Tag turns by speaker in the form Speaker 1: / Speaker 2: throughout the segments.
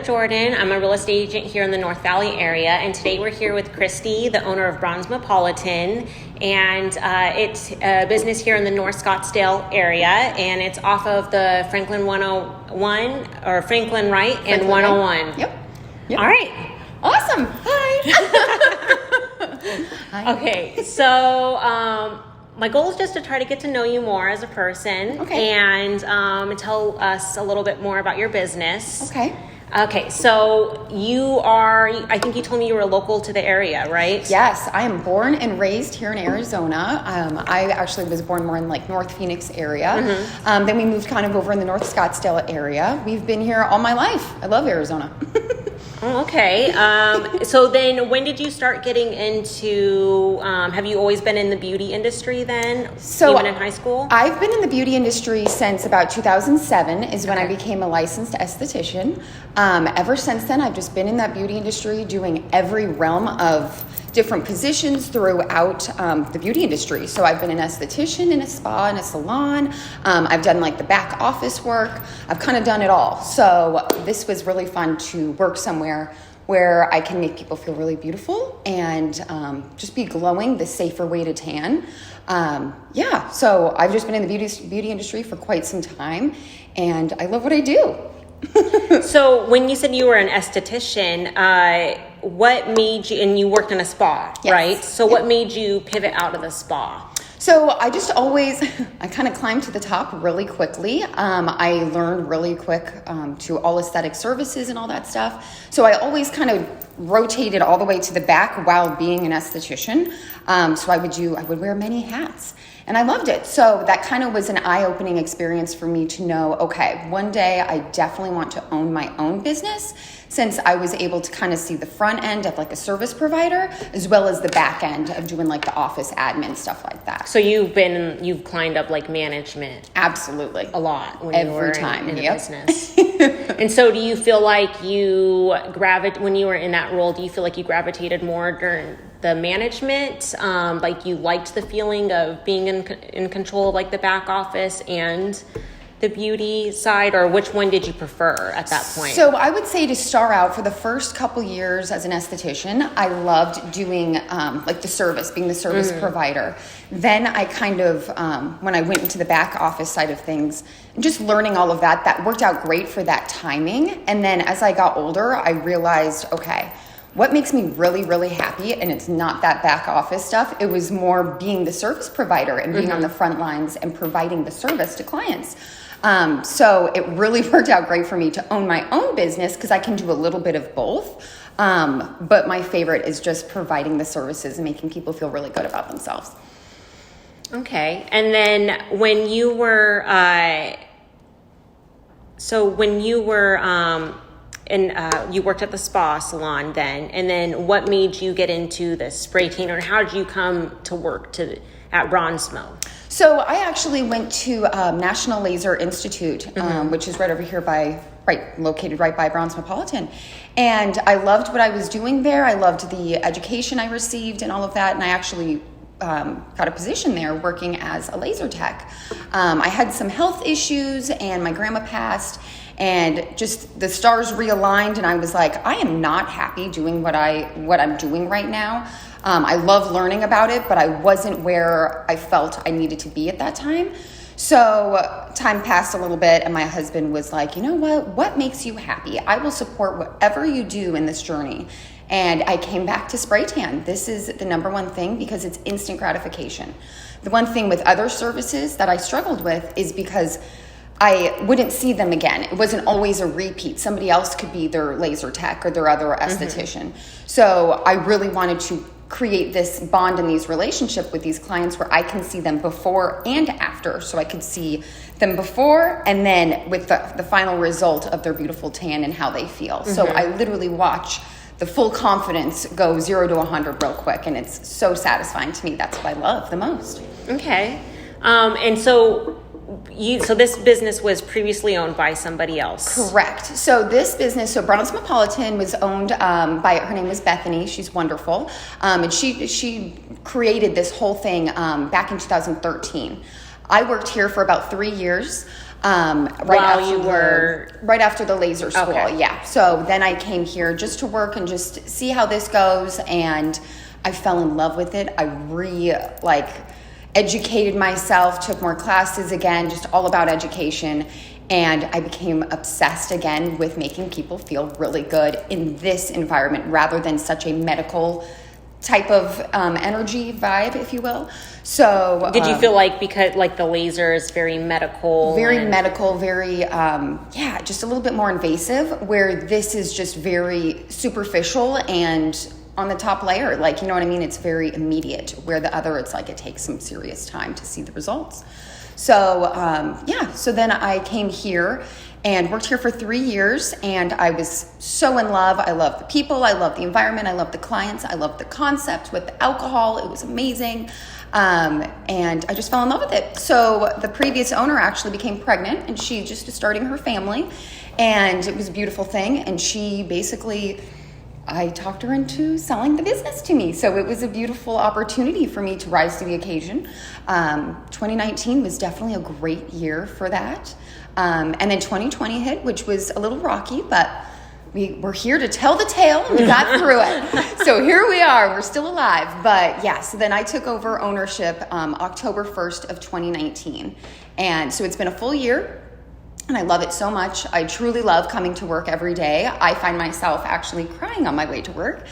Speaker 1: Jordan. I'm a real estate agent here in the North Valley area, and today we're here with Christy, the owner of Bronzmopolitan, and it's a business here in the North Scottsdale area, and it's off of the Franklin 101 or Franklin Wright and 101.
Speaker 2: Yep.
Speaker 1: All right.
Speaker 2: Awesome. Hi.
Speaker 1: Hi. Okay, so my goal is just to try to get to know you more as a person, and tell us a little bit more about your business. Okay, so I think you told me you were local to the area, right?
Speaker 2: Yes, I am born and raised here in Arizona. I actually was born more in like North Phoenix area. Mm-hmm. Then we moved kind of over in the North Scottsdale area. We've been here all my life. I love Arizona.
Speaker 1: Oh, okay. So then when did you start getting into, have you always been in the beauty industry then, even in high school?
Speaker 2: I've been in the beauty industry since about 2007 is when I became a licensed esthetician. Ever since then, I've just been in that beauty industry doing every realm of different positions throughout the beauty industry. So I've been an esthetician in a spa, in a salon. I've done like the back office work. I've kind of done it all. So this was really fun to work somewhere where I can make people feel really beautiful and just be glowing, the safer way to tan. So I've just been in the beauty industry for quite some time, and I love what I do.
Speaker 1: So when you said you were an esthetician, what made you, and you worked in a spa,
Speaker 2: yes.
Speaker 1: right? So what made you pivot out of the spa?
Speaker 2: So I just always, I kind of climbed to the top really quickly. I learned really quick to all aesthetic services and all that stuff. So I always kind of rotated all the way to the back while being an esthetician. So I would wear many hats. And I loved it. So that kind of was an eye-opening experience for me to know, okay, one day I definitely want to own my own business, since I was able to kind of see the front end of like a service provider as well as the back end of doing like the office admin, stuff like that.
Speaker 1: So you've climbed up like management.
Speaker 2: Absolutely.
Speaker 1: A lot when
Speaker 2: Every
Speaker 1: you were
Speaker 2: time.
Speaker 1: in the business. And so do you feel like when you were in that role, do you feel like you gravitated more during the management, like you liked the feeling of being in control of like the back office and the beauty side, or which one did you prefer at that point?
Speaker 2: So I would say to start out, for the first couple years as an esthetician, I loved doing like the service, being the service provider. Then I kind of, when I went into the back office side of things, just learning all of that worked out great for that timing. And then as I got older, I realized, okay, what makes me really, really happy, and it's not that back office stuff, it was more being the service provider and being on the front lines and providing the service to clients. So it really worked out great for me to own my own business because I can do a little bit of both. But my favorite is just providing the services and making people feel really good about themselves.
Speaker 1: Okay. And then when you were, you worked at the spa salon then, and then what made you get into the spray tan, or how did you come to work at Bronzmo?
Speaker 2: So I actually went to National Laser Institute, which is right over here located right by Bronzmopolitan. And I loved what I was doing there. I loved the education I received and all of that. And I actually got a position there working as a laser tech. I had some health issues and my grandma passed, and just the stars realigned, and I was like, I am not happy doing what I'm doing right now. I love learning about it, but I wasn't where I felt I needed to be at that time. So time passed a little bit, and my husband was like, you know what makes you happy? I will support whatever you do in this journey. And I came back to spray tan. This is the number one thing because it's instant gratification. The one thing with other services that I struggled with is because I wouldn't see them again. It wasn't always a repeat. Somebody else could be their laser tech or their other esthetician. So I really wanted to create this bond and these relationship with these clients where I can see them before and after. So I could see them before and then with the final result of their beautiful tan and how they feel. So I literally watch the full confidence go 0 to 100 real quick. And it's so satisfying to me. That's what I love the most.
Speaker 1: Okay. And so this business was previously owned by somebody else.
Speaker 2: Correct. So this business, Bronzmopolitan was owned by, her name was Bethany. She's wonderful. And she created this whole thing back in 2013. I worked here for about 3 years. Right after the laser school.
Speaker 1: Okay.
Speaker 2: Yeah. So then I came here just to work and just see how this goes. And I fell in love with it. I educated myself, took more classes again, just all about education. And I became obsessed again with making people feel really good in this environment rather than such a medical type of energy vibe, if you will. So
Speaker 1: did you feel like, because like the laser is very medical,
Speaker 2: very just a little bit more invasive, where this is just very superficial and on the top layer, like, you know what I mean? It's very immediate, where the other, it's like it takes some serious time to see the results. So so then I came here and worked here for 3 years, and I was so in love. I love the people, I love the environment, I love the clients, I love the concept with the alcohol. It was amazing. And I just fell in love with it. So the previous owner actually became pregnant, and she just is starting her family, and it was a beautiful thing. And she basically, I talked her into selling the business to me. So it was a beautiful opportunity for me to rise to the occasion. 2019 was definitely a great year for that. And then 2020 hit, which was a little rocky, but we were here to tell the tale, and we got through it. So here we are, we're still alive. But yeah, so then I took over ownership October 1st of 2019. And so it's been a full year. And I love it so much. I truly love coming to work every day. I find myself actually crying on my way to work.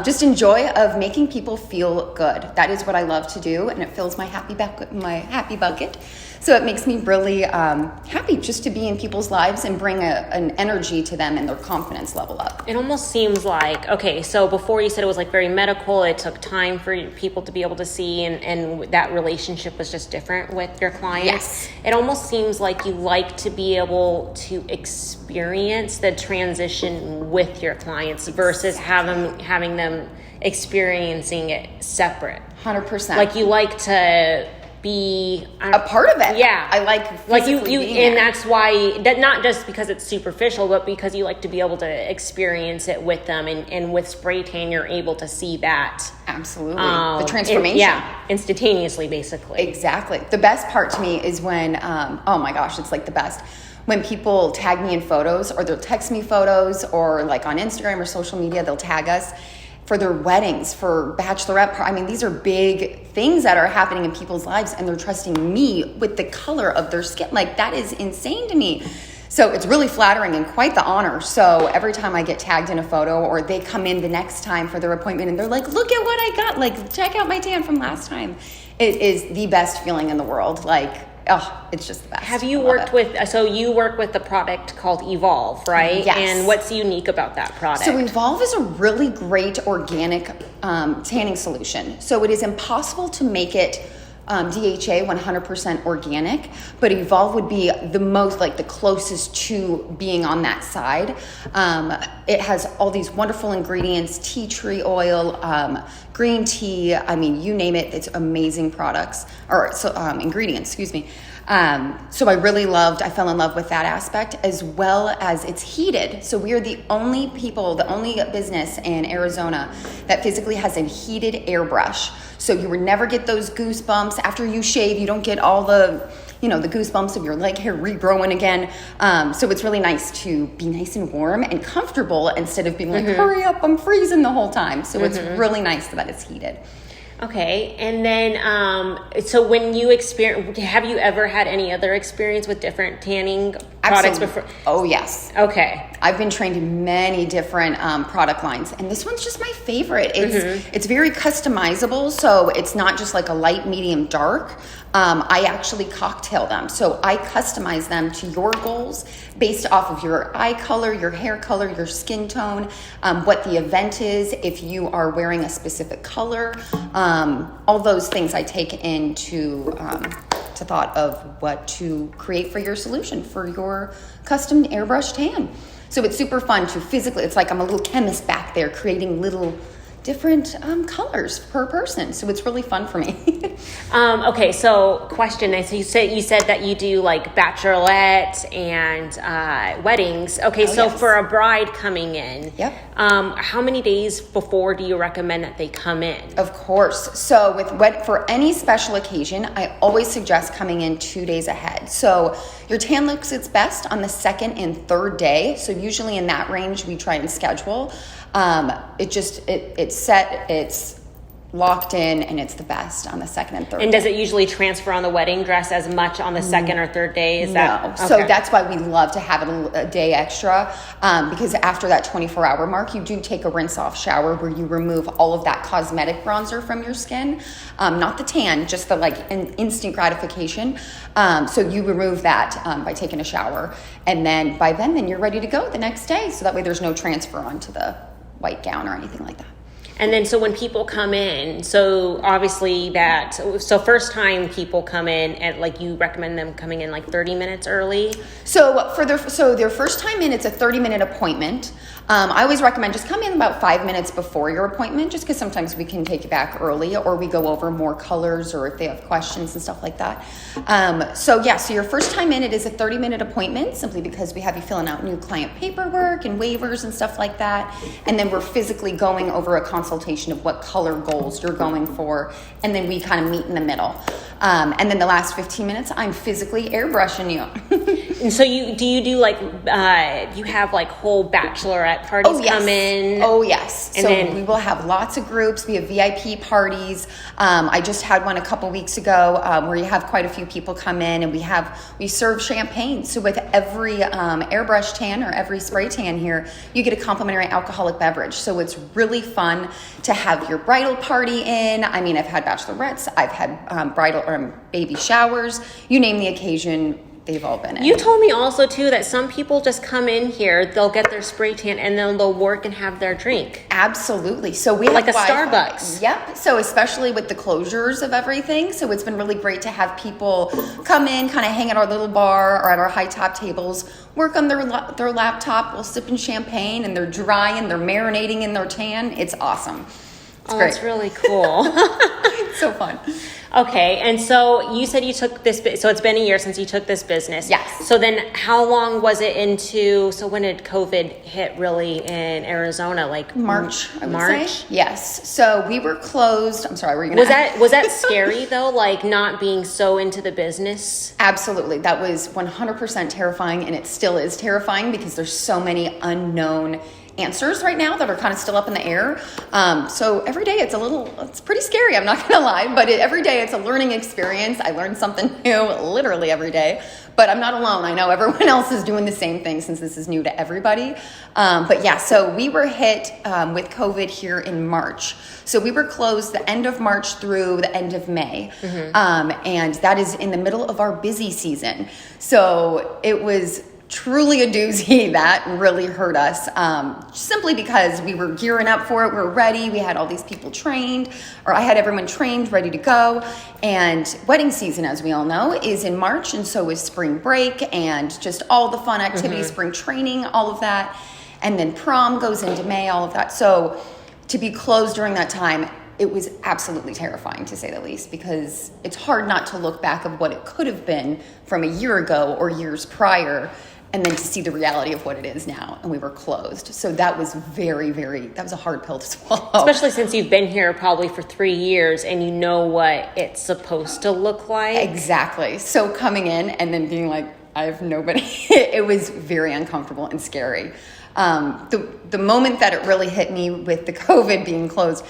Speaker 2: Just in joy of making people feel good. That is what I love to do, and it fills my happy bucket. So it makes me really happy just to be in people's lives and bring an energy to them and their confidence level up.
Speaker 1: It almost seems like, okay, so before you said it was like very medical, it took time for people to be able to see, and that relationship was just different with your clients.
Speaker 2: Yes.
Speaker 1: It almost seems like you like to be able to experience the transition with your clients versus having them experiencing it separate.
Speaker 2: 100%.
Speaker 1: Like you like to be
Speaker 2: a part of it.
Speaker 1: Yeah,
Speaker 2: I like
Speaker 1: you
Speaker 2: being
Speaker 1: and
Speaker 2: there.
Speaker 1: that's why that, not just because it's superficial, but because you like to be able to experience it with them, and with spray tan you're able to see that
Speaker 2: absolutely the transformation
Speaker 1: instantaneously, basically.
Speaker 2: Exactly. The best part to me is when oh my gosh, it's like the best when people tag me in photos, or they'll text me photos, or like on Instagram or social media they'll tag us for their weddings, for bachelorette. I mean, these are big things that are happening in people's lives, and they're trusting me with the color of their skin. Like, that is insane to me. So it's really flattering and quite the honor. So every time I get tagged in a photo, or they come in the next time for their appointment and they're like, look at what I got. Like, check out my tan from last time. It is the best feeling in the world. Like, oh, it's just the best.
Speaker 1: Have you worked with, so you work with the product called Evolve, right?
Speaker 2: Yes.
Speaker 1: And what's unique about that product?
Speaker 2: So Evolve is a really great organic tanning solution. So it is impossible to make it DHA 100% organic, but Evolve would be the most, like the closest to being on that side. It has all these wonderful ingredients: tea tree oil, green tea. I mean, you name it. It's amazing products, or ingredients, excuse me. So I fell in love with that aspect, as well as it's heated. So we are the only business in Arizona that physically has a heated airbrush. So you would never get those goosebumps after you shave. You don't get all the goosebumps of your leg hair regrowing again. So it's really nice to be nice and warm and comfortable instead of being like, hurry up, I'm freezing the whole time. So it's really nice that it's heated.
Speaker 1: Okay, and then, so when you have you ever had any other experience with different tanning products before?
Speaker 2: Oh, yes.
Speaker 1: Okay.
Speaker 2: I've been trained in many different product lines, and this one's just my favorite. It's very customizable, so it's not just like a light, medium, dark. I actually cocktail them. So I customize them to your goals based off of your eye color, your hair color, your skin tone, what the event is, if you are wearing a specific color, all those things I take into to thought of what to create for your solution, for your custom airbrush tan. So it's super fun to physically, it's like I'm a little chemist back there creating little different colors per person. So it's really fun for me.
Speaker 1: Okay, so question. So you said that you do like bachelorette and weddings. Okay, so
Speaker 2: yes.
Speaker 1: for a bride coming in,
Speaker 2: Yep.
Speaker 1: How many days before do you recommend that they come in?
Speaker 2: Of course. So for any special occasion, I always suggest coming in 2 days ahead. So your tan looks its best on the second and third day. So usually in that range, we try and schedule. It's set, it's locked in, and it's the best on the second and third
Speaker 1: And
Speaker 2: day.
Speaker 1: does it usually transfer on the wedding dress as much on the second or third day? Is that
Speaker 2: No.
Speaker 1: okay.
Speaker 2: So that's why we love to have it a day extra, because after that 24-hour mark, you do take a rinse-off shower where you remove all of that cosmetic bronzer from your skin, not the tan, just the instant gratification. So you remove that by taking a shower, and then by then you're ready to go the next day. So that way there's no transfer onto the white gown or anything like that.
Speaker 1: And then, so when people come in, so obviously so first time people come in, and like you recommend them coming in like 30 minutes early?
Speaker 2: So their first time in, it's a 30-minute appointment. I always recommend just come in about 5 minutes before your appointment, just because sometimes we can take you back early, or we go over more colors, or if they have questions and stuff like that. So your first time in, it is a 30-minute appointment, simply because we have you filling out new client paperwork and waivers and stuff like that. And then we're physically going over a consultation of what color goals you're going for, and then we kind of meet in the middle. And then the last 15 minutes, I'm physically airbrushing you.
Speaker 1: And so you have like whole bachelorette parties come in?
Speaker 2: Oh, yes.
Speaker 1: And
Speaker 2: so
Speaker 1: then
Speaker 2: we will have lots of groups. We have VIP parties. I just had one a couple weeks ago where you have quite a few people come in, and we serve champagne. So with every airbrush tan or every spray tan here, you get a complimentary alcoholic beverage. So it's really fun to have your bridal party in. I mean, I've had bachelorettes, I've had bridal or baby showers. You name the occasion, they've all been in.
Speaker 1: You told me also too that some people just come in here, they'll get their spray tan, and then they'll work and have their drink.
Speaker 2: Absolutely. So we have
Speaker 1: like a
Speaker 2: Wi-Fi.
Speaker 1: Starbucks.
Speaker 2: Yep. So especially with the closurers of everything, so it's been really great to have people come in, kind of hang at our little bar or at our high top tables, work on their laptop while sipping champagne, and they're drying, they're marinating in their tan. It's awesome. It's great.
Speaker 1: That's really cool.
Speaker 2: It's so fun.
Speaker 1: Okay, and so you said you took this, so it's been a year since you took this business.
Speaker 2: Yes.
Speaker 1: So then how long was it into, so when did COVID hit really in Arizona? Like
Speaker 2: March, I would
Speaker 1: March?
Speaker 2: say. Yes. So we were closed. I'm sorry, were you going to
Speaker 1: Was that scary though? Like not being so into the business?
Speaker 2: Absolutely. That was 100% terrifying, and it still is terrifying because there's so many unknown answers right now that are kind of still up in the air. So every day it's pretty scary, I'm not going to lie, but every day it's a learning experience. I learn something new literally every day, but I'm not alone. I know everyone else is doing the same thing since this is new to everybody. But yeah, so we were hit with COVID here in March. So we were closed the end of March through the end of May. And that is in the middle of our busy season. So it was truly a doozy. That really hurt us, simply because we were gearing up for it. We were ready. We had all these people trained, or I had everyone trained, ready to go. And wedding season, as we all know, is in March, and so is spring break and just all the fun activities, spring training, all of that. And then prom goes into May, all of that. So to be closed during that time, it was absolutely terrifying, to say the least, because it's hard not to look back of what it could have been from a year ago or years prior, and then to see the reality of what it is now. And we were closed. So that was that was a hard pill to swallow.
Speaker 1: Especially since you've been here probably for 3 years and you know what it's supposed to look like.
Speaker 2: Exactly. So coming in and then being like, I have nobody, it was very uncomfortable and scary. The moment that it really hit me with the COVID being closed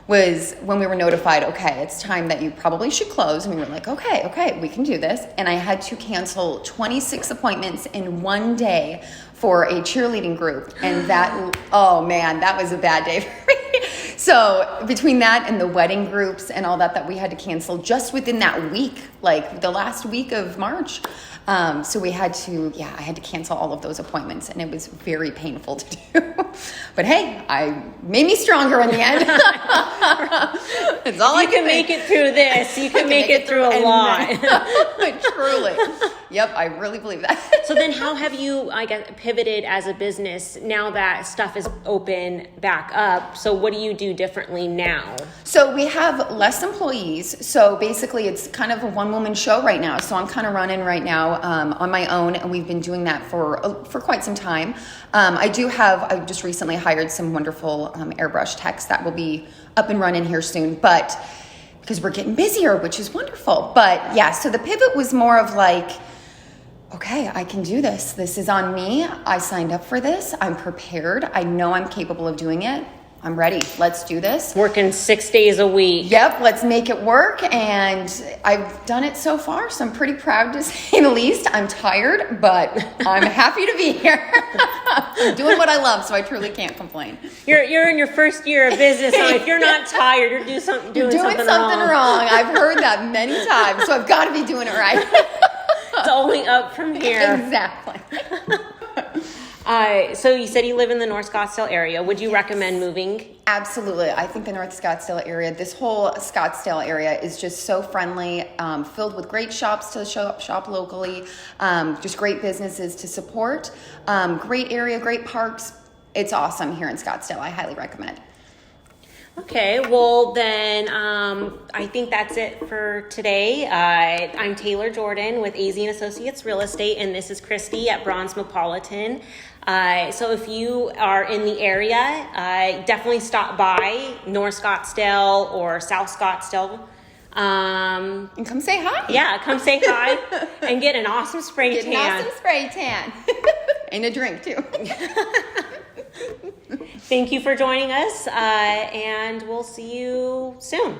Speaker 2: was when we were notified, okay, it's time that you probably should close. And we were like, okay, we can do this. And I had to cancel 26 appointments in one day for a cheerleading group. And that, oh man, that was a bad day for me. So between that and the wedding groups and all that we had to cancel just within that week, like the last week of March. So I had to cancel all of those appointments, and it was very painful to do. But hey, I made me stronger in the end. It's all I can
Speaker 1: make it through this. You can make it through a lot.
Speaker 2: Truly. Yep, I really believe that.
Speaker 1: So then how have you, I guess, pivoted as a business now that stuff is open back up? So what do you do differently now?
Speaker 2: So we have less employees. So basically it's kind of a one-woman show right now. So I'm kind of running right now on my own, and we've been doing that for quite some time. I just recently hired some wonderful airbrush techs that will be up and running here soon, but because we're getting busier, which is wonderful. But yeah, so the pivot was more of like, okay, I can do this. This is on me. I signed up for this. I'm prepared. I know I'm capable of doing it. I'm ready. Let's do this.
Speaker 1: Working 6 days a week.
Speaker 2: Yep, let's make it work. And I've done it so far, so I'm pretty proud to say the least. I'm tired, but I'm happy to be here. I'm doing what I love, so I truly can't complain.
Speaker 1: You're in your first year of business, so if you're not tired, you're doing something wrong.
Speaker 2: I've heard that many times, so I've got to be doing it right.
Speaker 1: It's only up from here.
Speaker 2: Exactly.
Speaker 1: So you said you live in the North Scottsdale area. Would you recommend moving?
Speaker 2: Absolutely. I think the North Scottsdale area, this whole Scottsdale area is just so friendly, filled with great shops to shop locally, just great businesses to support, great area, great parks. It's awesome here in Scottsdale. I highly recommend.
Speaker 1: Okay, well then I think that's it for today. I'm Taylor Jordan with AZ & Associates Real Estate, and this is Christy at Bronzmopolitan. So if you are in the area, definitely stop by North Scottsdale or South Scottsdale.
Speaker 2: And come say hi.
Speaker 1: Yeah, come say hi and get an awesome spray tan.
Speaker 2: Get an awesome spray tan. And a drink too.
Speaker 1: Thank you for joining us, and we'll see you soon.